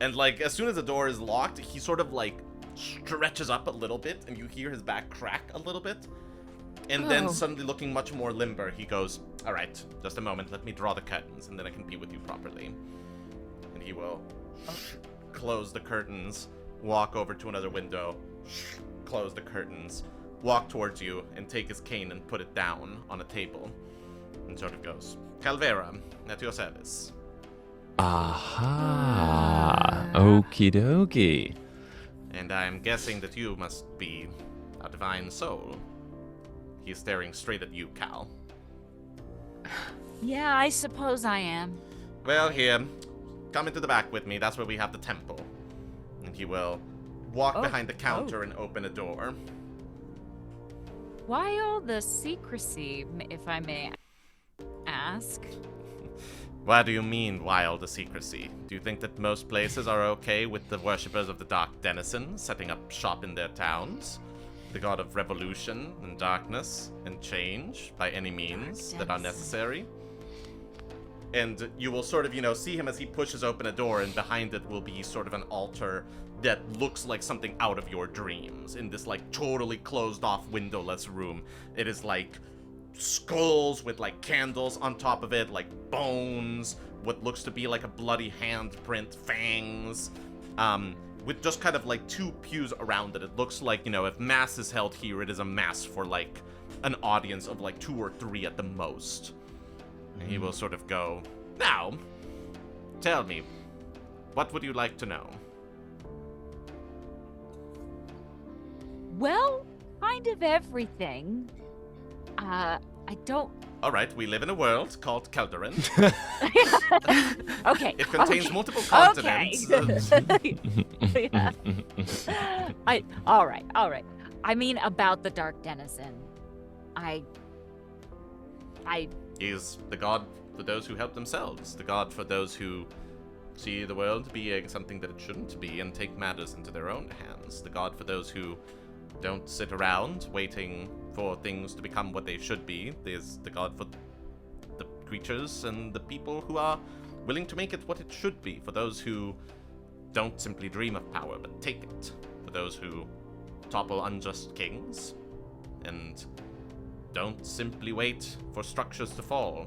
[SPEAKER 1] And like, as soon as the door is locked, he sort of like stretches up a little bit, and you hear his back crack a little bit. And then suddenly looking much more limber, he goes, all right, just a moment, let me draw the curtains, and then I can be with you properly. And he will close the curtains, walk over to another window, close the curtains, walk towards you, and take his cane and put it down on a table. And sort of goes, Calvera, at your service.
[SPEAKER 2] Aha. Okie dokie.
[SPEAKER 1] And I'm guessing that you must be a divine soul. He's staring straight at you, Cal.
[SPEAKER 4] Yeah, I suppose I am.
[SPEAKER 1] Well, here, come into the back with me. That's where we have the temple. And he will walk behind the counter and open a door.
[SPEAKER 4] Why all the secrecy, if I may ask?
[SPEAKER 1] What do you mean, why all the secrecy? Do you think that most places are okay with the worshippers of the Dark Denizen setting up shop in their towns? The god of revolution and darkness and change by any means that are necessary? And you will sort of, see him as he pushes open a door, and behind it will be sort of an altar that looks like something out of your dreams. In this, like, totally closed-off, windowless room. It is, like, skulls with, like, candles on top of it, like bones, what looks to be like a bloody handprint, fangs, with just kind of, like, two pews around it. It looks like, if mass is held here, it is a mass for, like, an audience of, like, 2 or 3 at the most. And he will sort of go, now, tell me, what would you like to know?
[SPEAKER 4] Well, kind of everything. I don't...
[SPEAKER 1] Alright, we live in a world called Calderon.
[SPEAKER 4] Okay.
[SPEAKER 1] It contains multiple continents.
[SPEAKER 4] Okay. Yeah. All right. I mean about the Dark Denizen. I
[SPEAKER 1] He's the god for those who help themselves, the god for those who see the world being something that it shouldn't be and take matters into their own hands, the god for those who don't sit around waiting for things to become what they should be. There's the god for the creatures and the people who are willing to make it what it should be, for those who don't simply dream of power but take it, for those who topple unjust kings and don't simply wait for structures to fall,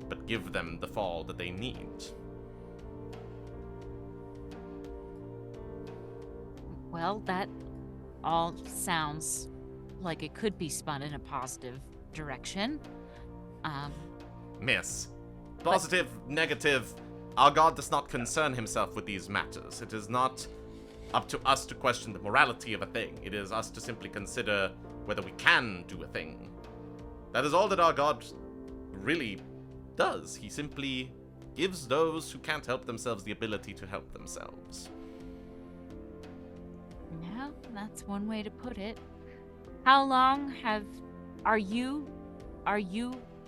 [SPEAKER 1] but give them the fall that they need.
[SPEAKER 4] Well, that all sounds like it could be spun in a positive direction.
[SPEAKER 1] Miss, positive, negative, our God does not concern himself with these matters. It is not up to us to question the morality of a thing. It is us to simply consider whether we can do a thing. That is all that our God really does. He simply gives those who can't help themselves the ability to help themselves.
[SPEAKER 4] Yeah, that's one way to put it. How long are you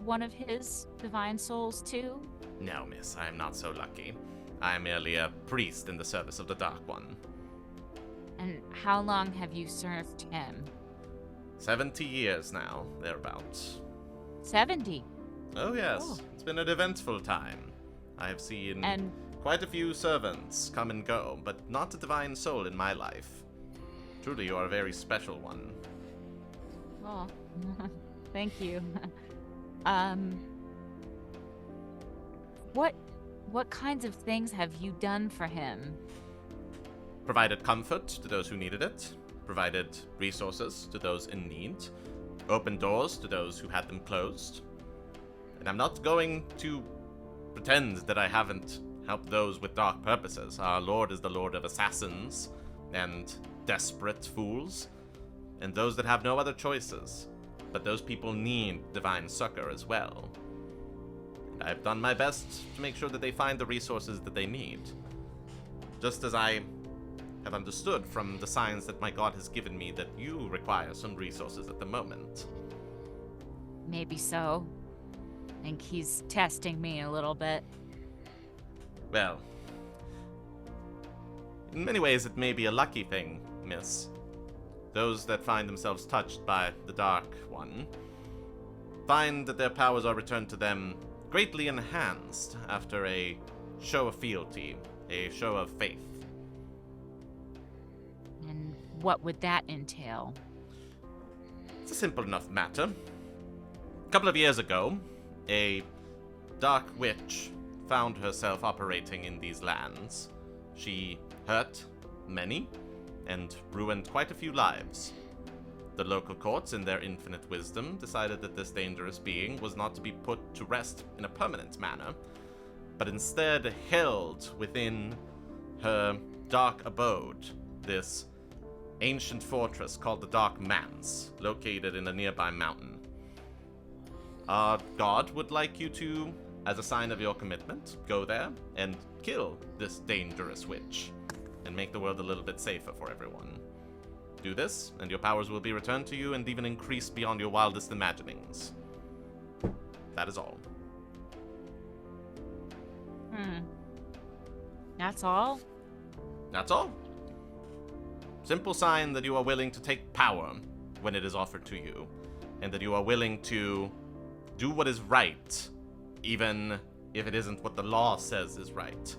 [SPEAKER 4] one of his divine souls too?
[SPEAKER 1] No, miss, I am not so lucky. I am merely a priest in the service of the Dark One.
[SPEAKER 4] And how long have you served him?
[SPEAKER 1] 70 years now, thereabouts.
[SPEAKER 4] 70.
[SPEAKER 1] Oh yes,
[SPEAKER 4] Oh.
[SPEAKER 1] It's been an eventful time. I have seen
[SPEAKER 4] And
[SPEAKER 1] quite a few servants come and go, but not a divine soul in my life. Truly, you are a very special one.
[SPEAKER 4] oh, thank you. What kinds of things have you done for him?
[SPEAKER 1] Provided comfort to those who needed it, provided resources to those in need, opened doors to those who had them closed. And I'm not going to pretend that I haven't helped those with dark purposes. Our Lord is the Lord of assassins and desperate fools, and those that have no other choices. But those people need divine succor as well. And I've done my best to make sure that they find the resources that they need. Just as I have understood from the signs that my God has given me that you require some resources at the moment.
[SPEAKER 4] Maybe so. I think he's testing me a little bit.
[SPEAKER 1] Well, in many ways it may be a lucky thing, miss. Those that find themselves touched by the Dark One find that their powers are returned to them greatly enhanced after a show of fealty, a show of faith.
[SPEAKER 4] And what would that entail?
[SPEAKER 1] It's a simple enough matter. A couple of years ago, a dark witch found herself operating in these lands. She hurt many and ruined quite a few lives. The local courts, in their infinite wisdom, decided that this dangerous being was not to be put to rest in a permanent manner, but instead held within her dark abode, this ancient fortress called the Dark Manse, located in a nearby mountain. Our God would like you to, as a sign of your commitment, go there and kill this dangerous witch, and make the world a little bit safer for everyone. Do this, and your powers will be returned to you and even increased beyond your wildest imaginings. That is all.
[SPEAKER 4] That's all?
[SPEAKER 1] That's all. Simple sign that you are willing to take power when it is offered to you, and that you are willing to do what is right, even if it isn't what the law says is right.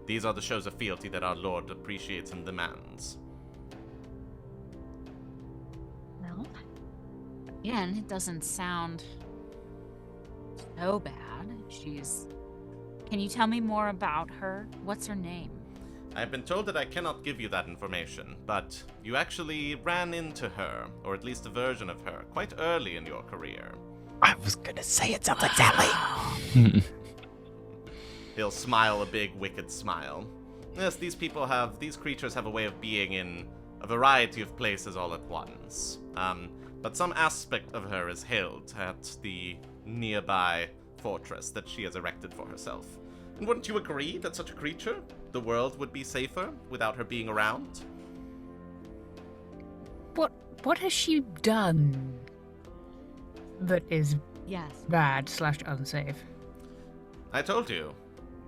[SPEAKER 1] These are the shows of fealty that our Lord appreciates and demands.
[SPEAKER 4] Well, again, it doesn't sound so bad. Can you tell me more about her? What's her name?
[SPEAKER 1] I've been told that I cannot give you that information, but you actually ran into her, or at least a version of her, quite early in your career.
[SPEAKER 5] I was gonna say it sounds like Sally.
[SPEAKER 1] He'll smile a big, wicked smile. Yes, these creatures have a way of being in a variety of places all at once. But some aspect of her is held at the nearby fortress that she has erected for herself. And wouldn't you agree that such a creature, the world would be safer without her being around?
[SPEAKER 3] What has she done that is
[SPEAKER 4] Yes.
[SPEAKER 3] bad / unsafe?
[SPEAKER 1] I told you.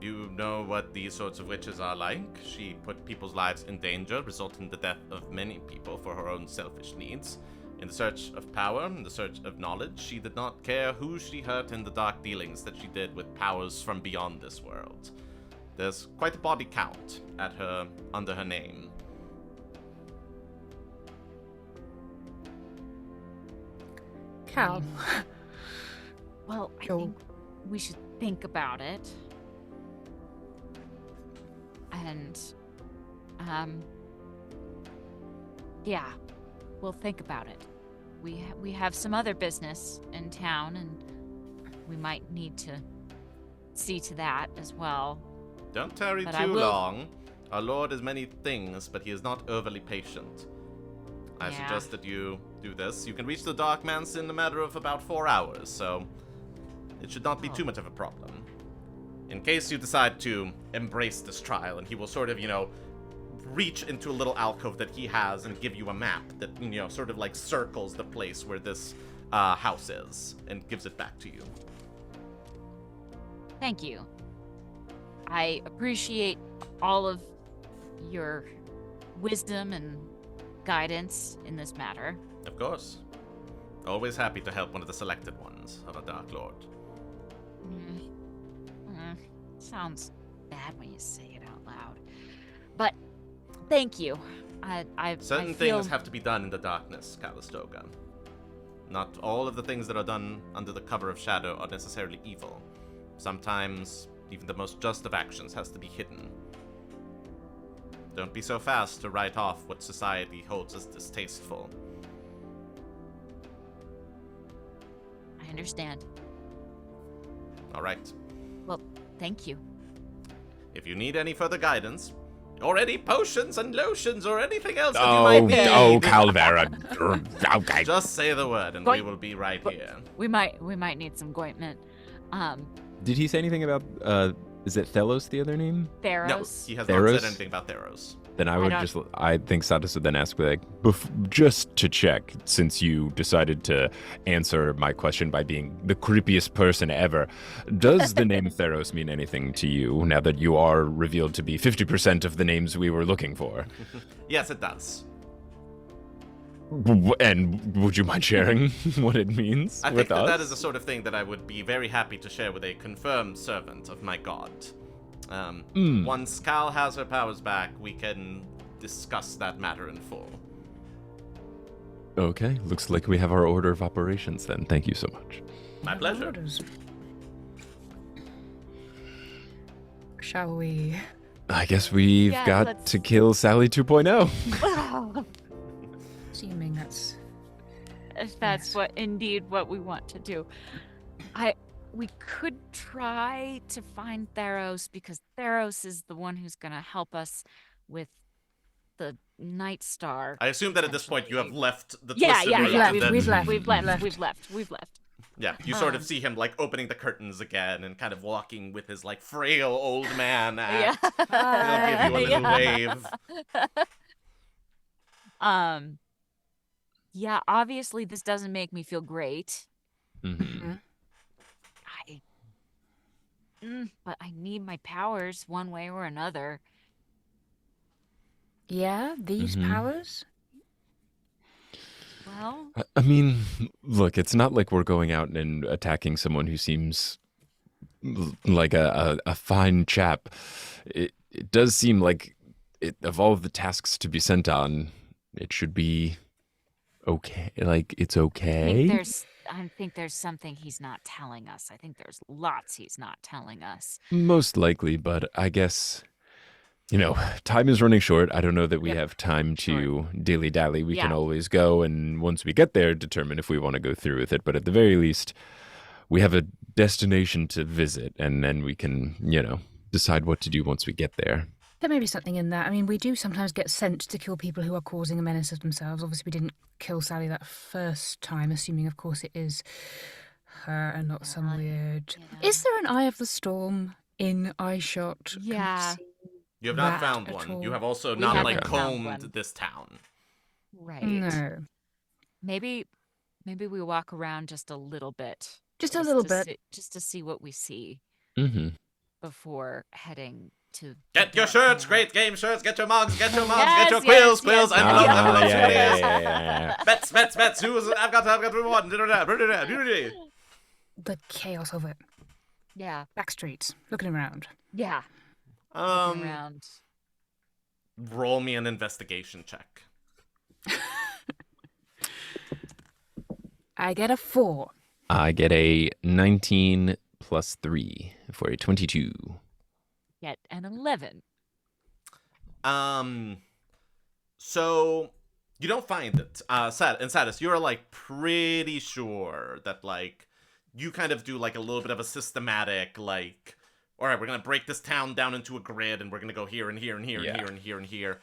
[SPEAKER 1] You know what these sorts of witches are like. She put people's lives in danger, resulting in the death of many people for her own selfish needs. In the search of power, in the search of knowledge, she did not care who she hurt in the dark dealings that she did with powers from beyond this world. There's quite a body count at her under her name.
[SPEAKER 3] Cal.
[SPEAKER 4] Well, I
[SPEAKER 3] Go.
[SPEAKER 4] think we should think about it. And, yeah, we'll think about it. We have some other business in town, and we might need to see to that as well.
[SPEAKER 1] Don't tarry
[SPEAKER 4] But I
[SPEAKER 1] too
[SPEAKER 4] will-
[SPEAKER 1] long. Our Lord is many things, but he is not overly patient. I
[SPEAKER 4] Yeah.
[SPEAKER 1] suggest that you do this. You can reach the Dark Manse in a matter of about 4 hours, so it should not be too much of a problem. In case you decide to embrace this trial, and he will sort of, reach into a little alcove that he has and give you a map that, sort of like circles the place where this house is and gives it back to you.
[SPEAKER 4] Thank you. I appreciate all of your wisdom and guidance in this matter.
[SPEAKER 1] Of course. Always happy to help one of the selected ones of a Dark Lord.
[SPEAKER 4] Sounds bad when you say it out loud. But thank you. I
[SPEAKER 1] Certain
[SPEAKER 4] feel...
[SPEAKER 1] things have to be done in the darkness, Calistoga. Not all of the things that are done under the cover of shadow are necessarily evil. Sometimes, even the most just of actions has to be hidden. Don't be so fast to write off what society holds as distasteful.
[SPEAKER 4] I understand.
[SPEAKER 1] All right.
[SPEAKER 4] Well, thank you.
[SPEAKER 1] If you need any further guidance, or any potions and lotions or anything else that you might need,
[SPEAKER 2] Calvera. Okay.
[SPEAKER 1] just say the word and we will be right here.
[SPEAKER 4] We might need some ointment.
[SPEAKER 2] Did he say anything about, is it Thelos, the other name?
[SPEAKER 1] No,
[SPEAKER 4] Theros.
[SPEAKER 1] he has
[SPEAKER 2] Theros?
[SPEAKER 1] not said anything about Theros.
[SPEAKER 2] Then I
[SPEAKER 4] I
[SPEAKER 2] would
[SPEAKER 4] don't-
[SPEAKER 2] I think Satus would then ask, like, just to check, since you decided to answer my question by being the creepiest person ever, does the name Theros mean anything to you now that you are revealed to be 50% of the names we were looking for?
[SPEAKER 1] Yes, it does.
[SPEAKER 2] And would you mind sharing what it means
[SPEAKER 1] I
[SPEAKER 2] with
[SPEAKER 1] think
[SPEAKER 2] us?
[SPEAKER 1] that is the sort of thing that I would be very happy to share with a confirmed servant of my god. Once Cal has her powers back, we can discuss that matter in full.
[SPEAKER 2] Okay, looks like we have our order of operations then. Thank you so much.
[SPEAKER 1] My pleasure.
[SPEAKER 3] Orders. Shall we?
[SPEAKER 2] I guess we've
[SPEAKER 4] Yeah,
[SPEAKER 2] got
[SPEAKER 4] let's-
[SPEAKER 2] to kill Sally oh. 2.0.
[SPEAKER 3] Assuming that's.
[SPEAKER 4] If that's
[SPEAKER 3] Yes.
[SPEAKER 4] what we want to do. We could try to find Theros, because Theros is the one who's gonna help us with the Night Star.
[SPEAKER 1] I assume that at this point you have left the
[SPEAKER 4] Yeah,
[SPEAKER 1] twisted
[SPEAKER 4] yeah,
[SPEAKER 1] room,
[SPEAKER 4] yeah.
[SPEAKER 1] and then-
[SPEAKER 3] We've left.
[SPEAKER 4] We've left.
[SPEAKER 1] Yeah, you sort of see him like opening the curtains again and kind of walking with his like frail old man act. He'll give you a little wave.
[SPEAKER 4] Yeah, obviously this doesn't make me feel great.
[SPEAKER 2] Mhm.
[SPEAKER 4] But I need my powers one way or another.
[SPEAKER 3] Yeah, these
[SPEAKER 2] Mhm.
[SPEAKER 3] powers?
[SPEAKER 4] Well,
[SPEAKER 2] I mean, look, it's not like we're going out and attacking someone who seems like a fine chap. It does seem like of all of the tasks to be sent on, it should be okay. Like, it's okay.
[SPEAKER 4] I think there's something he's not telling us. I think there's lots he's not telling us.
[SPEAKER 2] Most likely, but I guess, time is running short. I don't know that we have time to dilly-dally. We can
[SPEAKER 4] Yeah.
[SPEAKER 2] always go, and once we get there, determine if we want to go through with it. But at the very least, we have a destination to visit, and then we can, decide what to do once we get there.
[SPEAKER 3] There may be something in that. I mean, we do sometimes get sent to kill people who are causing a menace of themselves. Obviously, we didn't kill Sally that first time, assuming, of course, it is her and not some weird... Is there an Eye of the Storm in Eyeshot? Can we
[SPEAKER 4] Yeah.
[SPEAKER 3] see
[SPEAKER 1] You have not
[SPEAKER 3] that
[SPEAKER 1] found
[SPEAKER 3] at
[SPEAKER 1] one.
[SPEAKER 3] all?
[SPEAKER 1] You have also
[SPEAKER 4] We
[SPEAKER 1] not
[SPEAKER 4] haven't
[SPEAKER 1] like
[SPEAKER 4] found
[SPEAKER 1] combed
[SPEAKER 4] one.
[SPEAKER 1] this town.
[SPEAKER 4] Right.
[SPEAKER 3] No.
[SPEAKER 4] Maybe we walk around just a little bit.
[SPEAKER 3] Just a little bit.
[SPEAKER 4] Just to see what we see
[SPEAKER 2] Mm-hmm.
[SPEAKER 4] before heading to
[SPEAKER 1] Get your shirts, great game shirts. Get your mugs, get your
[SPEAKER 4] Yes,
[SPEAKER 1] get your quills,
[SPEAKER 4] yes,
[SPEAKER 1] quills.
[SPEAKER 4] yes.
[SPEAKER 1] I love
[SPEAKER 2] Ah,
[SPEAKER 1] that.
[SPEAKER 2] yeah.
[SPEAKER 1] Bets. I've got one.
[SPEAKER 3] The chaos of it.
[SPEAKER 4] Yeah.
[SPEAKER 3] Back streets, looking around.
[SPEAKER 4] Yeah. Looking
[SPEAKER 1] Um,
[SPEAKER 4] around.
[SPEAKER 1] roll me an investigation check.
[SPEAKER 3] I get a 4.
[SPEAKER 2] I get a 19 plus 3 for a 22.
[SPEAKER 4] Get an 11.
[SPEAKER 1] So you don't find it. Satus, you're like pretty sure that like you kind of do like a little bit of a systematic like, all right, we're gonna break this town down into a grid, and we're gonna go here and here and here and here and here and here.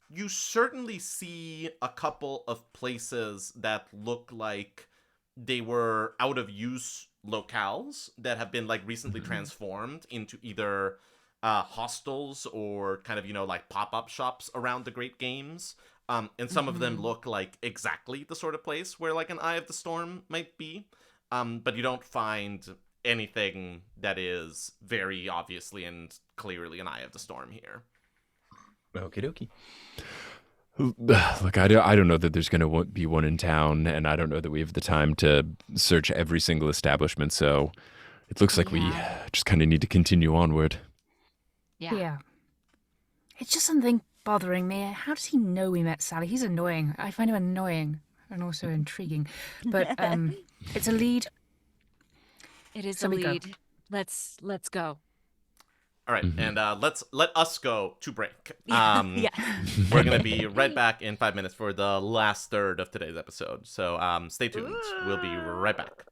[SPEAKER 1] You certainly see a couple of places that look like they were out of use locales that have been like recently transformed into either hostels or kind of, you know, like pop-up shops around the great games. And some of them look like exactly the sort of place where like an Eye of the Storm might be. But you don't find anything that is very obviously and clearly an Eye of the Storm here.
[SPEAKER 2] Okie dokie. Look, I don't know that there's going to be one in town, and I don't know that we have the time to search every single establishment, so it looks like we just kind of need to continue onward.
[SPEAKER 4] Yeah.
[SPEAKER 3] It's just something bothering me. How does he know we met Sally? He's annoying. I find him annoying and also intriguing. But it's a lead.
[SPEAKER 4] It is
[SPEAKER 3] So
[SPEAKER 4] a
[SPEAKER 3] we go.
[SPEAKER 4] lead. Let's go.
[SPEAKER 1] All right, and let us go to break.
[SPEAKER 4] Yeah.
[SPEAKER 1] We're gonna be right back in 5 minutes for the last third of today's episode. So stay tuned. We'll be right back.